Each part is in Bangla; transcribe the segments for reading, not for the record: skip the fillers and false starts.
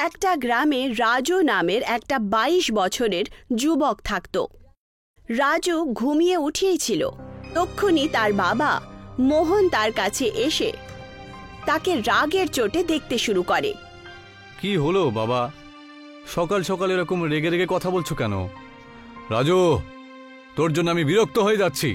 একটা গ্রামে রাজু নামের একটা 22 বছরের যুবক থাকত। রাজু ঘুমিয়ে উঠিয়েছিল। তক্ষুনি তার বাবা মোহন তার কাছে এসে তাকে রাগের চোটে দেখতে শুরু করে। কি হলো বাবা, সকাল সকাল এরকম রেগে রেগে কথা বলছো কেন? রাজু, তোর জন্য আমি বিরক্ত হয়ে যাচ্ছি।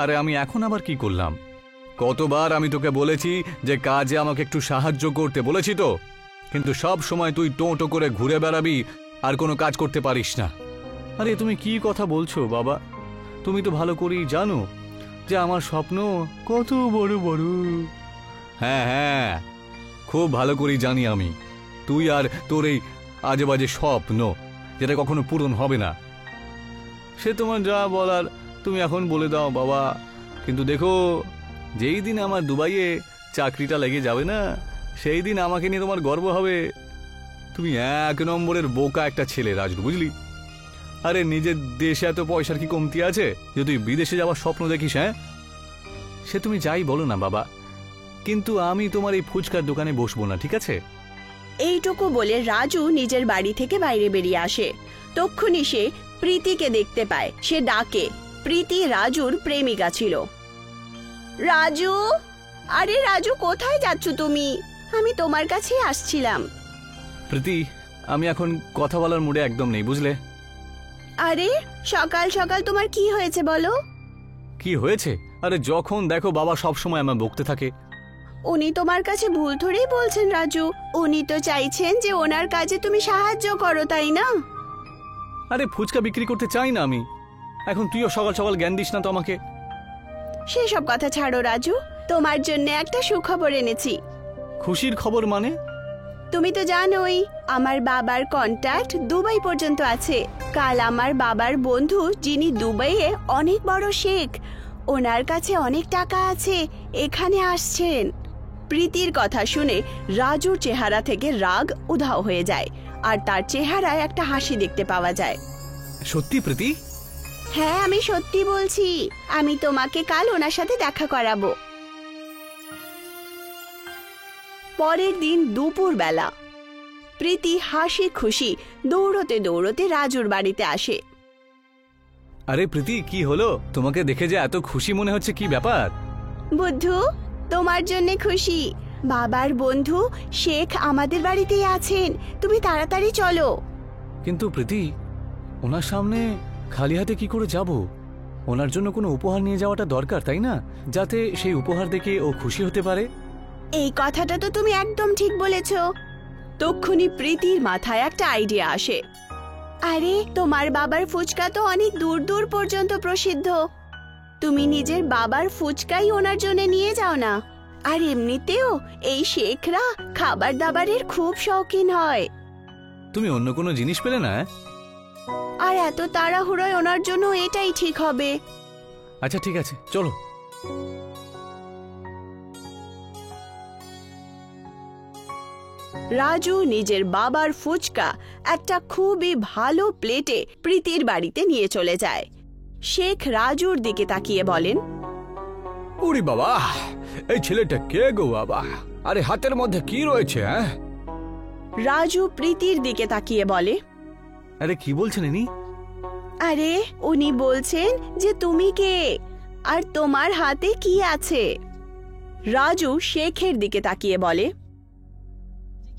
আরে আমি এখন আবার কি করলাম? কতবার আমি তোকে বলেছি যে কাজে আমাকে একটু সাহায্য করতে বলেছি তো, কিন্তু সব সময় তুই টোটো করে ঘুরে বেড়াবি আর কোনো কাজ করতে পারিস না। আরে তুমি কি কথা বলছো বাবা? তুমি তো ভালো করেই জানো যে আমার স্বপ্ন কত বড় বড়। হ্যাঁ হ্যাঁ, খুব ভালো করেই জানি আমি তুই আর তোর এই আজে বাজে স্বপ্ন যেটা কখনো পূরণ হবে না। সে তোমার যা বলার তুমি এখন বলে দাও বাবা, কিন্তু দেখো যেই দিন আমার দুবাইয়ে চাকরিটা লেগে যাবে না, সেই দিন আমাকে নিয়ে তোমার গর্ব হবে। তুমি 1 নম্বরের বোকা একটা ছেলে রাজু, বুঝলি? আরে নিজের দেশে এত পয়সার কি কমতি আছে যে তুই বিদেশে যাওয়ার স্বপ্ন দেখিস? হ্যাঁ, সে তুমি যাই বলো না বাবা, কিন্তু আমি তোমার এই ফুচকার দোকানে বসবো না, ঠিক আছে? এইটুকু বলে রাজু নিজের বাড়ি থেকে বাইরে বেরিয়ে আসে। তক্ষুনি সে প্রীতিকে দেখতে পায়। সে ডাকে। প্রীতি রাজুর প্রেমিকা ছিল। রাজু, আরে রাজু, কোথায় যাচ্ছ তুমি? আমি তোমার কাছে আসছিলাম। প্রীতি, আমি এখন কথা বলার মুডে একদম নেই, বুঝলে? আরে সকাল সকাল তোমার কি হয়েছে বলো? কি হয়েছে? আরে যখন দেখো বাবা সব সময় আমার বকতে থাকে। উনি তোমার কাছে ভুল ধরেই বলছেন রাজু। উনি তো চাইছেন যে ওনার কাজে তুমি সাহায্য করো, তাই না? আরে ফুচকা বিক্রি করতে চাই না আমি। এখন তুইও সকাল সকাল জ্ঞান দিস না তো আমাকে। সেসব কথা ছাড়ো রাজু, তোমার জন্য একটা সুখবর এনেছি। খুশির খবর মানে? তুমি তো জানোই আমার বাবার কন্ট্যাক্ট দুবাই পর্যন্ত আছে। কাল আমার বাবার বন্ধু, যিনি দুবাইয়ে অনেক বড় শেখ, ওনার কাছে অনেক টাকা আছে, এখানে আসছেন। প্রীতির কথা শুনে রাজুর চেহারা থেকে রাগ উধাও হয়ে যায়, আর তার চেহারায় একটা হাসি দেখতে পাওয়া যায়। সত্যি প্রীতি? হ্যাঁ, আমি সত্যি বলছি। আমি তোমাকে কাল ওনার সাথে দেখা করাবো। পরের দিন দুপুর বেলা প্রীতি হাসি খুশি দৌড়তে দৌড়তে রাজুর বাড়িতে আসে। আরে প্রীতি, কি হলো? তোমাকে দেখে যে এত খুশি মনে হচ্ছে, কি ব্যাপার? বুদ্ধু, তোমার জন্য খুশি। বাবার বন্ধু শেখ আমাদের বাড়িতেই আছেন, তুমি তাড়াতাড়ি চলো। কিন্তু প্রীতি, ওনার সামনে খালি হাতে কি করে যাব? ওনার জন্য কোনো উপহার নিয়ে যাওয়াটা দরকার, তাই না? যাতে সেই উপহার দেখে ও খুশি হতে পারে। এই কথাটা তো তুমি একদম ঠিক বলেছ। তক্ষুনি প্রীতির মাথায় একটা আইডিয়া আসে। আরে তোমার বাবার ফুচকা তো অনেক দূর দূর পর্যন্ত প্রসিদ্ধ। তুমি নিজের বাবার ফুচকাই ওনার জন্য নিয়ে যাও না। আর এমনিতেও এই শেখরা খাবার দাবারের খুব শৌখিন হয়। তুমি অন্য কোনো জিনিস পেলে না? আর এত তাড়াহুড়োয় ওনার জন্য এটাই ঠিক হবে। আচ্ছা ঠিক আছে, চলো। রাজু নিজের বাবার ফুচকা একটা খুবই ভালো প্লেটে প্রীতির বাড়িতে নিয়ে চলে যায়। শেখ রাজুর দিকে তাকিয়ে বলেন, উরি বাবা, এই ছেলেটা কে গো বাবা? আরে হাতের মধ্যে কি রয়েছে? রাজু প্রীতির দিকে তাকিয়ে বলে, আরে কি বলছেন ইনি? আরে উনি বলছেন যে তুমি কে আর তোমার হাতে কি আছে। রাজু শেখের দিকে তাকিয়ে বলে,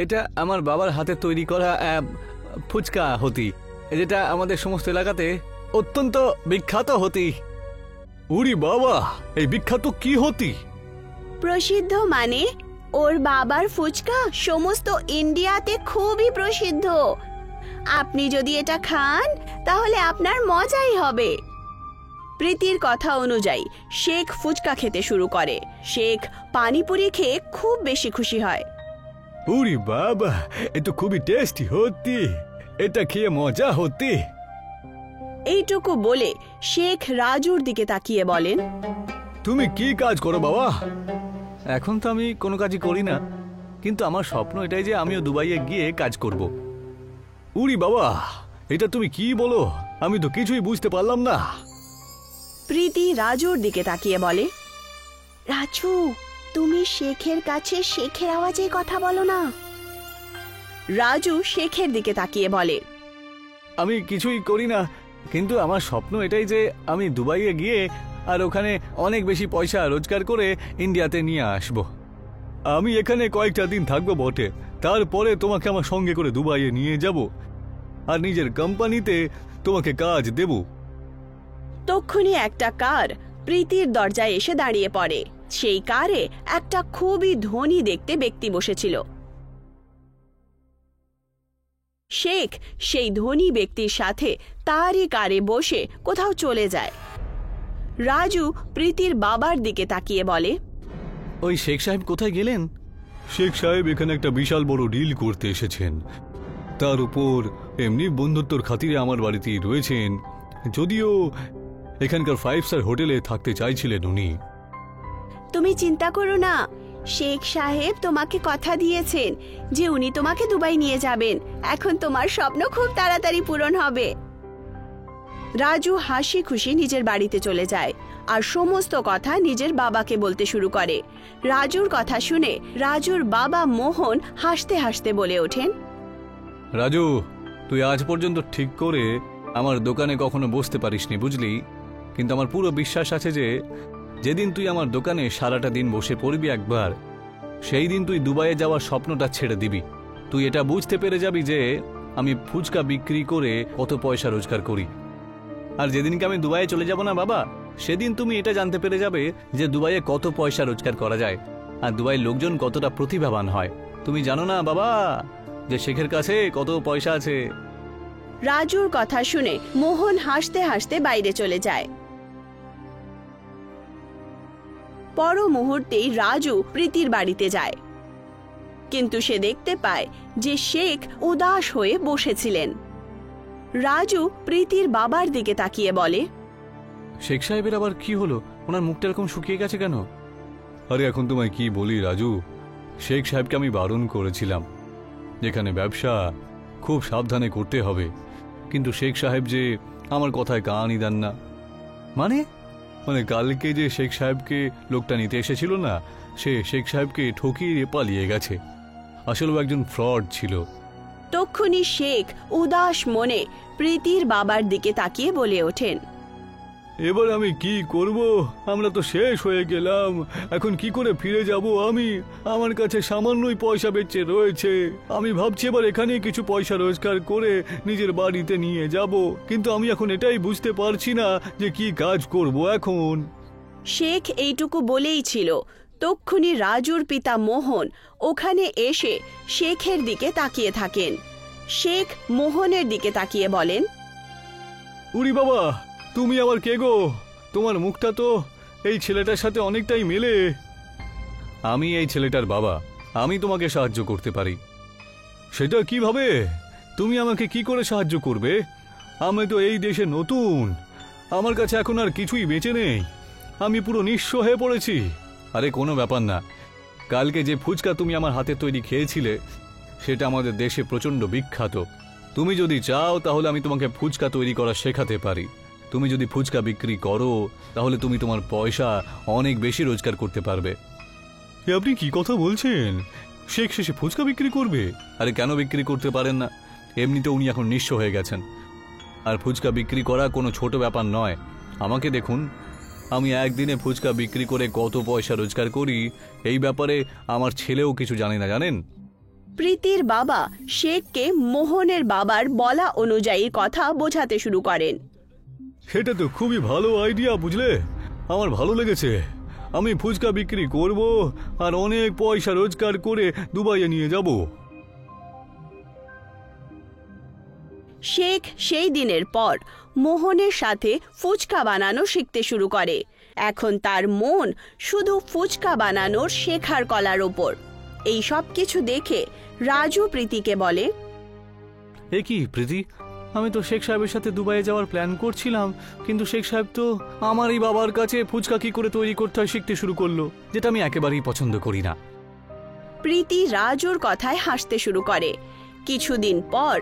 এটা আমার বাবার হাতে তৈরি করা ফুচকা হতি, যেটা আমাদের সমস্ত এলাকাতে অত্যন্ত বিখ্যাত হতি। উরি বাবা, এই বিখ্যাত কি হতি? প্রসিদ্ধ মানে ওর বাবার ফুচকা সমস্ত ইন্ডিয়াতে খুবই প্রসিদ্ধ। আপনি যদি এটা খান তাহলে আপনার মজাই হবে। প্রীতির কথা অনুযায়ী শেখ ফুচকা খেতে শুরু করে। শেখ পানিপুরি খেয়ে খুব বেশি খুশি হয়। উরি বাবা, এ তো খুবই টেস্টি হতি, এটা খেয়ে মজা হতি। এইটুকু বলে শেখ রাজুর দিকে তাকিয়ে বলেন, তুমি কি কাজ করো বাবা? এখন তো আমি কোনো কাজই করি না, কিন্তু আমার স্বপ্ন এটাই যে আমিও দুবাইয়ে গিয়ে কাজ করব। উরি বাবা, এটা তুমি কি বলো? আমি তো কিছুই বুঝতে পারলাম না। প্রীতি রাজুর দিকে তাকিয়ে বলে, রাজু, তুমি শেখের কাছে শেখের আওয়াজে কথা বলো না। রাজু শেখের দিকে তাকিয়ে বলে, আমি কিছুই করি না, কিন্তু আমার স্বপ্ন এটাই যে আমি দুবাইয়ে গিয়ে আর ওখানে অনেক বেশি পয়সা রোজগার করে ইন্ডিয়াতে নিয়ে আসব। আমি এখানে কয়েকটা দিন থাকবো বটে, তারপরে তোমাকে আমার সঙ্গে করে দুবাইয়ে নিয়ে যাব আর নিজের কোম্পানিতে তোমাকে কাজ দেব। তক্ষুনি একটা কার প্রীতির দরজায় এসে দাঁড়িয়ে পড়ে। সেই কারে একটা খুবই ধনী দেখতে ব্যক্তি বসেছিল। শেখ সেই ধনী ব্যক্তির সাথে তারই কারে বসে কোথাও চলে যায়। রাজু প্রীতির বাবার দিকে তাকিয়ে বলে, ওই শেখ সাহেব কোথায় গেলেন? শেখ সাহেব এখানে একটা বিশাল বড় ডিল করতে এসেছেন, তার উপর এমনি বন্ধুত্বর খাতিরে আমার বাড়িতেই রয়েছেন, যদিও এখানকার 5 স্টার হোটেলে থাকতে চাইছিলেন উনি। তুমি চিন্তা করো না, শেখ সাহেব তোমাকে কথা দিয়েছেন যে উনি তোমাকে দুবাই নিয়ে যাবেন। এখন তোমার স্বপ্ন খুব তাড়াতাড়ি পূরণ হবে। রাজু হাসি খুশি নিজের বাড়িতে চলে যায় আর সমস্ত কথা নিজের বাবাকে বলতে শুরু করে। রাজুর কথা শুনে রাজুর বাবা মোহন হাসতে হাসতে বলে ওঠেন, রাজু, তুই আজ পর্যন্ত ঠিক করে আমার দোকানে কখনো বসতে পারিসনি, বুঝলি? কিন্তু আমার পুরো বিশ্বাস আছে যে যেদিন তুই আমার দোকানে সারাটা দিন বসে পড়বি একবার, সেই দিন তুই দুবাইয়ে যাওয়ার স্বপ্নটা ছেড়ে দিবি। তুই এটা বুঝতে পেরে যাবি যে আমি ফুচকা বিক্রি করে কত পয়সা রোজগার করি। আর যেদিনকে আমি দুবাইয়ে চলে যাব না বাবা, সেদিন তুমি এটা জানতে পেরে যাবে যে দুবাইয়ে কত পয়সা রোজগার করা যায় আর দুবাইয়ের লোকজন কতটা প্রতিভাবান হয়। তুমি জানো না বাবা যে শেখের কাছে কত পয়সা আছে। রাজুর কথা শুনে মোহন হাসতে হাসতে বাইরে চলে যায়। পর মুহূর্তেই রাজু প্রীতির বাড়িতে যায়, কিন্তু সে দেখতে পায় যে শেখ উদাস হয়ে বসেছিলেন। রাজু প্রীতির বাবার দিকে তাকিয়ে বলে, শেখ সাহেবের আবার কি হলো? ওনার মুখটা এরকম শুকিয়ে গেছে কেন? আরে এখন তোমায় কি বলি রাজু, শেখ সাহেবকে আমি বারণ করেছিলাম যেখানে ব্যবসা খুব সাবধানে করতে হবে, কিন্তু শেখ সাহেব যে আমার কথায় কানই দেন না। মানে মানে কালকে যে শেখ সাহেবকে লোকটা নিতে এসেছিল না, সে শেখ সাহেবকে ঠকিয়ে পালিয়ে গেছে। আসলে ও একজন ফ্রড ছিল। তক্ষুনি শেখ উদাস মনে প্রীতির বাবার দিকে তাকিয়ে বলে ওঠেন, এবার আমি কি করব? আমরা তো শেষ হয়ে গেলাম, এখন কি করে ফিরে যাব আমি? আমার কাছে সামান্যই পয়সা বেঁচে রয়েছে। আমি ভাবছি এবার এখানে কিছু পয়সা রোজগার করে নিজের বাড়িতে নিয়ে যাব, কিন্তু আমি এখন এটাই বুঝতে পারছি না যে কি কাজ করব এখন। শেখ এইটুকু বলেই ছিল, তক্ষুনি রাজুর পিতা মোহন ওখানে এসে শেখের দিকে তাকিয়ে থাকেন। শেখ মোহনের দিকে তাকিয়ে বলেন, উরি বাবা, তুমি আবার কে গো? তোমার মুখটা তো এই ছেলেটার সাথে অনেকটাই মেলে। আমি এই ছেলেটার বাবা, আমি তোমাকে সাহায্য করতে পারি। সেটা কিভাবে? তুমি আমাকে কি করে সাহায্য করবে? আমি তো এই দেশে নতুন, আমার কাছে এখন আর কিছুই বেঁচে নেই, আমি পুরো নিঃস্ব হয়ে পড়েছি। আরে কোনো ব্যাপার না, কালকে যে ফুচকা তুমি আমার হাতে তৈরি খেয়েছিলে সেটা আমাদের দেশে প্রচণ্ড বিখ্যাত। তুমি যদি চাও তাহলে আমি তোমাকে ফুচকা তৈরি করা শেখাতে পারি। তুমি যদি ফুচকা বিক্রি করো তাহলে তুমি তোমার পয়সা অনেক বেশি রোজগার করতে পারবে। আপনি কি কথা বলছেন? শেখ শেষে ফুচকা বিক্রি করবে? আরে কেন বিক্রি করতে পারেন না? এমনিতে উনি এখন নিঃস্ব হয়ে গেছেন, আর ফুচকা বিক্রি করা কোনো ছোট ব্যাপার নয়। আমাকে দেখুন, আমি একদিনে ফুচকা বিক্রি করে কত পয়সা রোজগার করি এই ব্যাপারে আমার ছেলেও কিছু জানে না, জানেন? প্রীতির বাবা শেখকে মোহনের বাবার বলা অনুযায়ী কথা বোঝাতে শুরু করেন। সেটা তো খুবই ভালো আইডিয়া, বুঝলে? আমার ভালো লেগেছে। আমি ফুচকা বিক্রি করব আর অনেক পয়সা রোজগার করে দুবাইয়ে নিয়ে যাব। শেখ সেই দিনের পর মোহনের সাথে ফুচকা বানানো শিখতে শুরু করে। এখন তার মন শুধু ফুচকা বানানোর শেখার কলার ওপর। এই সব কিছু দেখে রাজু প্রীতিকে বলে, এ কি প্রীতি, আমি তো শেখ সাহেবের সাথে দুবাইয়ে যাওয়ার প্ল্যান করছিলাম, কিন্তু শেখ সাহেব তো আমার এই বাবার কাছে ফুচকা কি করে তৈরি করতে হয় শিখতে শুরু করলো, যেটা আমি একেবারেই পছন্দ করি না। প্রীতি রাজুর কথায় হাসতে শুরু করে। কিছুদিন পর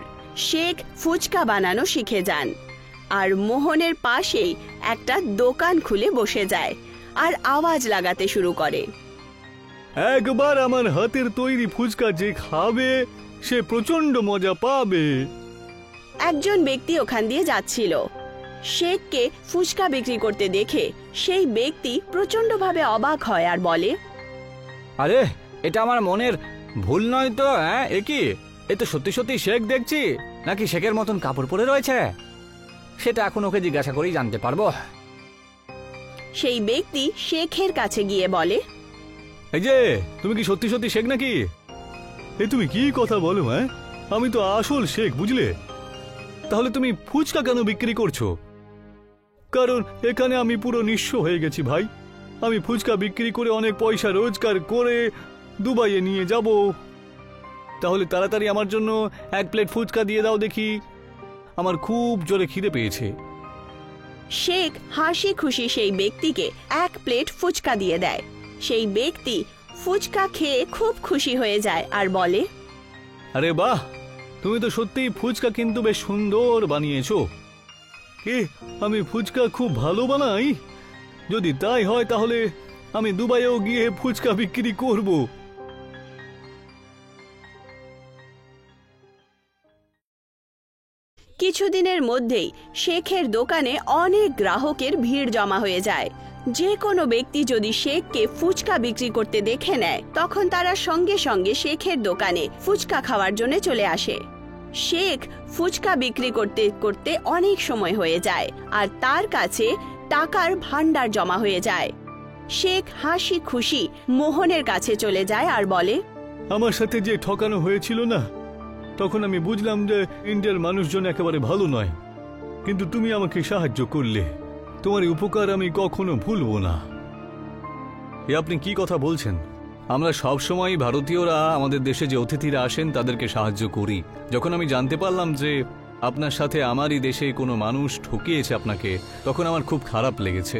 শেখ ফুচকা বানানো শিখে যান আর মোহনের পাশেই একটা দোকান খুলে বসে যায় আর আওয়াজ লাগাতে শুরু করে, একবার আমার হাতের তৈরি ফুচকা যে খাবে সে প্রচন্ড মজা পাবে। একজন ব্যক্তি ওখান দিয়ে যাচ্ছিল। শেখকে ফুচকা বিক্রি করতে দেখে সেই ব্যক্তি প্রচন্ডভাবে অবাক হয় আর বলে, আরে এটা আমার মনের ভুল নয় তো? হ্যাঁ, এ কি? এ তো সত্যি সত্যি শেখ দেখছি, নাকি শেখের মতন কাপড় পরে রয়েছে? সেটা এখন ওকে জিজ্ঞাসা করেই জানতে পারবো। সেই ব্যক্তি শেখের কাছে গিয়ে বলে, এই যে, তুমি কি সত্যি সত্যি শেখ নাকি? এ তুমি কি কথা বলো? হ্যাঁ, আমি তো আসল শেখ, বুঝলে? তাহলে তুমি ফুচকা কেন বিক্রি করছো? কারণ এখানে আমি পুরো নিঃস্ব হয়ে গেছি ভাই। আমি ফুচকা বিক্রি করে অনেক পয়সা রোজগার করে দুবাইয়ে নিয়ে যাব। তাহলে তাড়াতাড়ি আমার জন্য 1 প্লেট ফুচকা দিয়ে দাও দেখি, আমার খুব জোরে খিদে পেয়েছে। শেখ হাসি খুশি সেই ব্যক্তিকে 1 প্লেট ফুচকা দিয়ে দেয়। সেই ব্যক্তি ফুচকা খেয়ে খুব খুশি হয়ে যায় আর বলে, আরে বাহ, তুমি তো সত্যিই ফুচকা কিন্তু বেশ সুন্দর বানিয়েছো। কে, আমি ফুচকা খুব ভালো বানাই? যদি তাই হয় তাহলে আমি দুবাইয়েও গিয়ে ফুচকা বিক্রি করব। কিছুদিনের মধ্যেই শেখের দোকানে অনেক গ্রাহকের ভিড় জমা হয়ে যায়। যে কোনো ব্যক্তি যদি শেখকে ফুচকা বিক্রি করতে দেখে নেয়, তখন তারা সঙ্গে সঙ্গে শেখের দোকানে ফুচকা খাওয়ার জন্য চলে আসে। শেখ ফুচকা বিক্রি করতে করতে অনেক সময় হয়ে যায় আর তার কাছে টাকার ভান্ডার জমা হয়ে যায়। শেখ হাসি খুশি মোহনের কাছে চলে যায় আর বলে, আমার সাথে যে ঠকানো হয়েছিল না, তখন আমি বুঝলাম যে ইন্ডিয়ার মানুষজন একেবারে ভালো নয়, কিন্তু তুমি আমাকে সাহায্য করলে। তোমার এই উপকার আমি কখনো ভুলবো না। এ আপনি কি কথা বলছেন? আমরা সবসময় ভারতীয়রা আমাদের দেশে যে অতিথিরা আসেন তাদেরকে সাহায্য করি। যখন আমি জানতে পারলাম যে আপনার সাথে আমারই দেশে কোনো মানুষ ঠকিয়েছে আপনাকে, তখন আমার খুব খারাপ লেগেছে।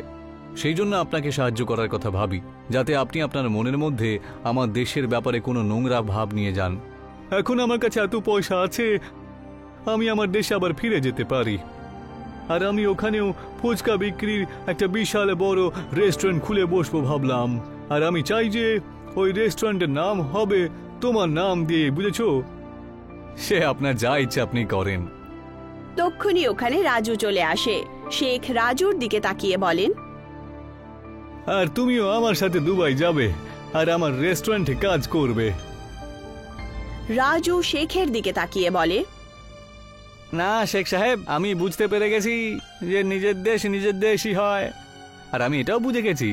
সেই জন্য আপনাকে সাহায্য করার কথা ভাবি, যাতে আপনি আপনার মনের মধ্যে আমার দেশের ব্যাপারে কোনো নোংরা ভাব নিয়ে যান। এখন আমার কাছে এত পয়সা আছে, আমি আমার দেশে আবার ফিরে যেতে পারি। আর আমি ওখানেও ফুচকা বিক্রির একটা বিশাল বড় রেস্টুরেন্ট খুলে বসবো ভাবলাম। আর আমি চাই যে ওই রেস্টুরেন্টের নাম হবে তোমার নাম দিয়ে, বুঝেছো? সে আপনার যা ইচ্ছে আপনি করেন। তক্ষুনি ওখানে রাজু চলে আসে। শেখ রাজুর দিকে তাকিয়ে বলেন, আর তুমিও আমার সাথে দুবাই যাবে আর আমার রেস্টুরেন্টে কাজ করবে। রাজু শেখের দিকে তাকিয়ে বলে, না শেখ সাহেব, আমি বুঝতে পেরে গেছি যে নিজের দেশ নিজের দেশই হয়। আর আমি এটাও বুঝে গেছি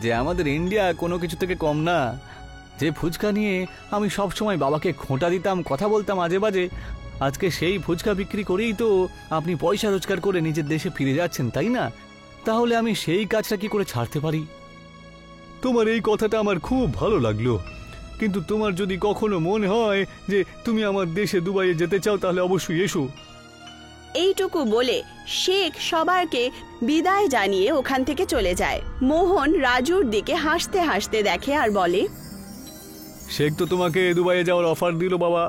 যে আমাদের ইন্ডিয়া কোনো কিছু থেকে কম না। যে ফুচকা নিয়ে আমি সব সময় বাবাকে খোঁটা দিতাম, কথা বলতাম আজে বাজে, আজকে সেই ফুচকা বিক্রি করেই তো আপনি পয়সা রোজগার করে নিজের দেশে ফিরে যাচ্ছেন, তাই না? তাহলে আমি সেই কাজটা কি করে ছাড়তে পারি? তোমার এই কথাটা আমার খুব ভালো লাগলো, কিন্তু তোমার যদি কখনো মনে হয় যে তুমি আমার দেশে দুবাইয়ে যেতে চাও, তাহলে অবশ্যই এসো। এইটুকু বলে শেখ সবাইকে বিদায় জানিয়ে ওখান থেকে চলে যায়। মোহন রাজুর দিকে হাসতে হাসতে দেখে আর বলে, শেখ তো তোমাকে দুবাইয়ে যাওয়ার অফার দিল বাবা।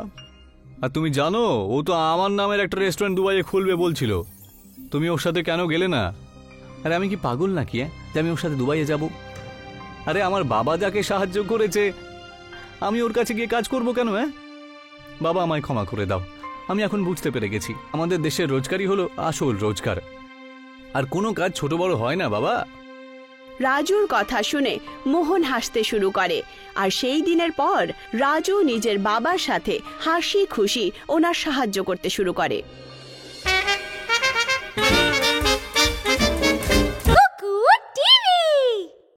আর তুমি জানো, ও তো আমার নামের একটা রেস্টুরেন্ট দুবাইয়ে খুলবে বলছিল। তুমি ওর সাথে কেন গেলে না? আরে আমি কি পাগল নাকি যে আমি ওর সাথে দুবাইয়ে যাব? আরে আমার বাবা যাকে সাহায্য করেছে, আমি ওর কাছে গিয়ে কাজ করব কেন? বাবা আমায় ক্ষমা করে দাও, আমি এখন বুঝতে পেরে গেছি আমাদের দেশের রোজগারই হলো আসল রোজগার, আর কোনো কাজ ছোট বড় হয় না বাবা। রাজুর কথা শুনে মোহন হাসতে শুরু করে আর সেই দিনের পর রাজু নিজের বাবার সাথে হাসি খুশি ওনার সাহায্য করতে শুরু করে।